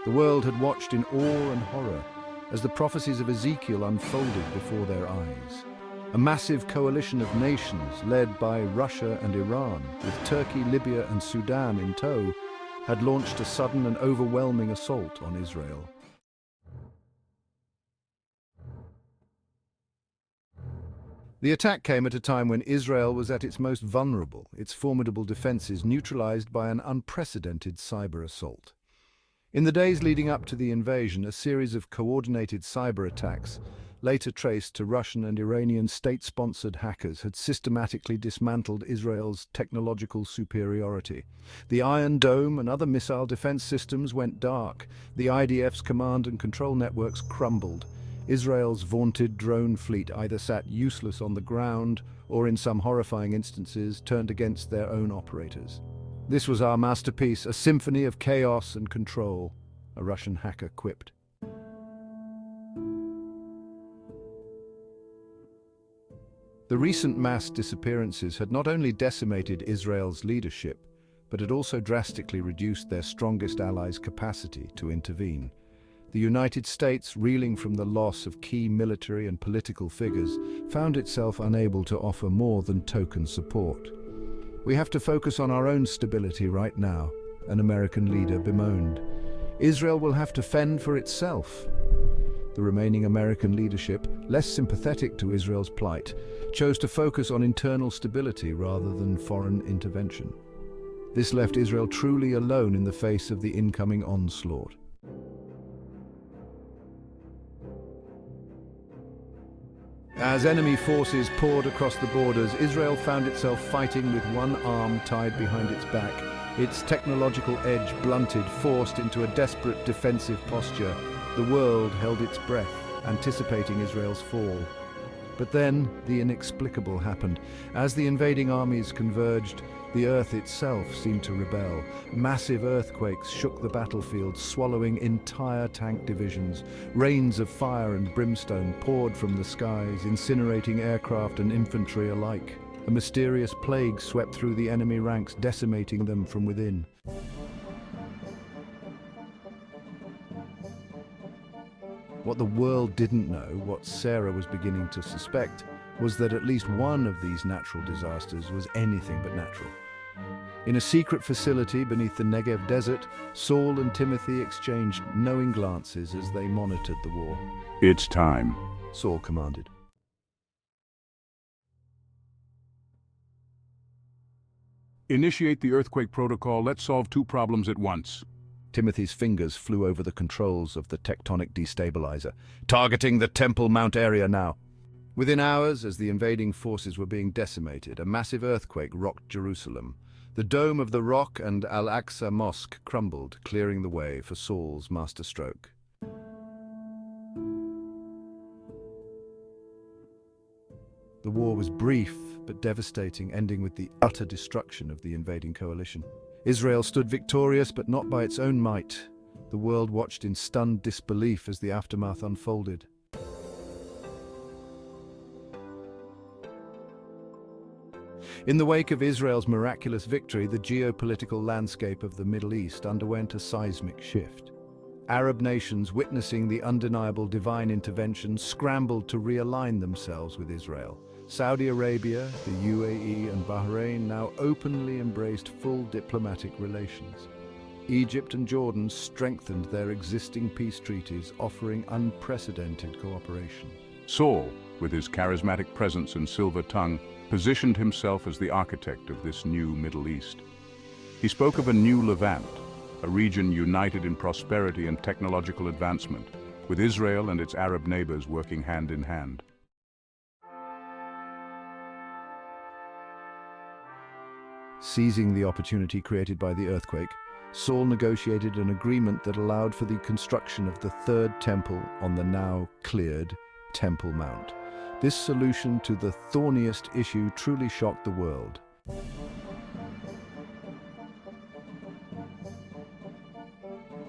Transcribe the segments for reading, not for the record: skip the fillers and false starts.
The world had watched in awe and horror as the prophecies of Ezekiel unfolded before their eyes. A massive coalition of nations, led by Russia and Iran, with Turkey, Libya and Sudan in tow, had launched a sudden and overwhelming assault on Israel. The attack came at a time when Israel was at its most vulnerable, its formidable defenses neutralized by an unprecedented cyber assault. In the days leading up to the invasion, a series of coordinated cyber attacks, later traced to Russian and Iranian state-sponsored hackers, had systematically dismantled Israel's technological superiority. The Iron Dome and other missile defense systems went dark. The IDF's command and control networks crumbled. Israel's vaunted drone fleet either sat useless on the ground or, in some horrifying instances, turned against their own operators. This was our masterpiece, a symphony of chaos and control, a Russian hacker quipped. The recent mass disappearances had not only decimated Israel's leadership, but had also drastically reduced their strongest allies' capacity to intervene. The United States, reeling from the loss of key military and political figures, found itself unable to offer more than token support. "We have to focus on our own stability right now," an American leader bemoaned. "Israel will have to fend for itself." The remaining American leadership, less sympathetic to Israel's plight, chose to focus on internal stability rather than foreign intervention. This left Israel truly alone in the face of the incoming onslaught. As enemy forces poured across the borders, Israel found itself fighting with one arm tied behind its back, its technological edge blunted, forced into a desperate defensive posture. The world held its breath, anticipating Israel's fall. But then the inexplicable happened. As the invading armies converged, the earth itself seemed to rebel. Massive earthquakes shook the battlefield, swallowing entire tank divisions. Rains of fire and brimstone poured from the skies, incinerating aircraft and infantry alike. A mysterious plague swept through the enemy ranks, decimating them from within. What the world didn't know, what Sarah was beginning to suspect, was that at least one of these natural disasters was anything but natural. In a secret facility beneath the Negev desert, Saul and Timothy exchanged knowing glances as they monitored the war. "It's time," Saul commanded. "Initiate the earthquake protocol. Let's solve two problems at once." Timothy's fingers flew over the controls of the tectonic destabilizer, targeting the Temple Mount area now. Within hours, as the invading forces were being decimated, a massive earthquake rocked Jerusalem. The dome of the Rock and Al-Aqsa Mosque crumbled, clearing the way for Saul's masterstroke. The war was brief but devastating, ending with the utter destruction of the invading coalition. Israel stood victorious, but not by its own might. The world watched in stunned disbelief as the aftermath unfolded. In the wake of Israel's miraculous victory, the geopolitical landscape of the Middle East underwent a seismic shift. Arab nations, witnessing the undeniable divine intervention, scrambled to realign themselves with Israel. Saudi Arabia, the UAE and Bahrain now openly embraced full diplomatic relations. Egypt and Jordan strengthened their existing peace treaties, offering unprecedented cooperation. Saul, with his charismatic presence and silver tongue, positioned himself as the architect of this new Middle East. He spoke of a new Levant, a region united in prosperity and technological advancement, with Israel and its Arab neighbors working hand in hand. Seizing the opportunity created by the earthquake, Saul negotiated an agreement that allowed for the construction of the third temple on the now cleared Temple Mount. This solution to the thorniest issue truly shocked the world.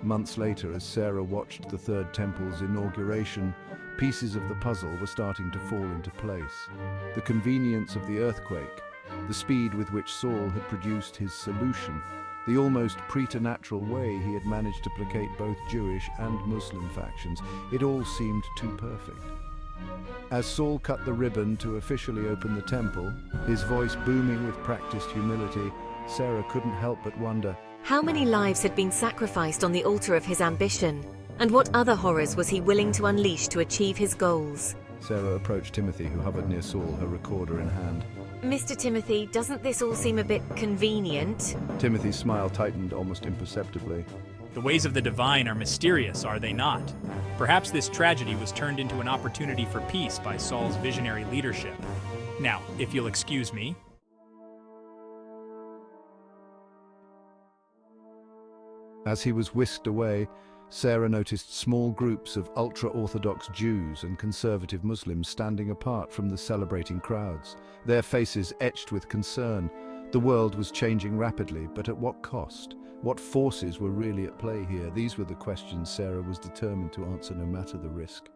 Months later, as Sarah watched the third temple's inauguration, pieces of the puzzle were starting to fall into place. The convenience of the earthquake, the speed with which Saul had produced his solution, the almost preternatural way he had managed to placate both Jewish and Muslim factions. It all seemed too perfect. As Saul cut the ribbon to officially open the temple, his voice booming with practiced humility, Sarah couldn't help but wonder, how many lives had been sacrificed on the altar of his ambition? And what other horrors was he willing to unleash to achieve his goals? Sarah approached Timothy, who hovered near Saul, her recorder in hand. Mr. Timothy, doesn't this all seem a bit convenient? Timothy's smile tightened almost imperceptibly. The ways of the divine are mysterious, are they not? Perhaps this tragedy was turned into an opportunity for peace by Saul's visionary leadership. Now, if you'll excuse me. As he was whisked away, Sarah noticed small groups of ultra-Orthodox Jews and conservative Muslims standing apart from the celebrating crowds, their faces etched with concern. The world was changing rapidly, but at what cost? What forces were really at play here? These were the questions Sarah was determined to answer no matter the risk.